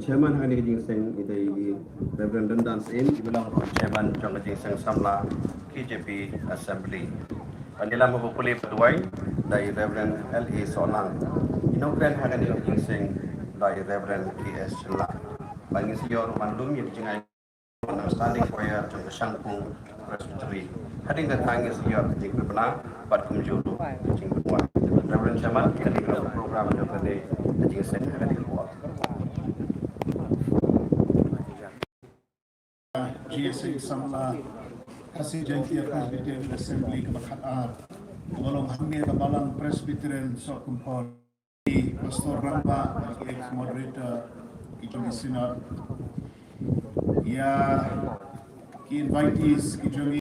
Chairman Hani Kajing Singh the Reverend Dance in Ibilang Chairman John Kajing Singh Samla KJP Assembly. Panila Mabukuli Paduay, the Reverend L.A. Solang. Inogren Hani Kajing Singh, the Reverend T.S. Chilla. Pangis Yor Mandum Yajing standing for your Shangpung Presbytery. Heading the Tangis Yor Kajing Pipana, Patkum Julu, Kajing Pipana. Reverend Chairman, Kajing Program of the day, Kajing Singh Hani GSA Samla Kasih Jangkia Presbyterian Assembly Kemakhat Golong Hamir Kabalang Presbyterian Sokumpor Pastor Rampa Moderator Ijong Sinod Ya Ki invitees Ijong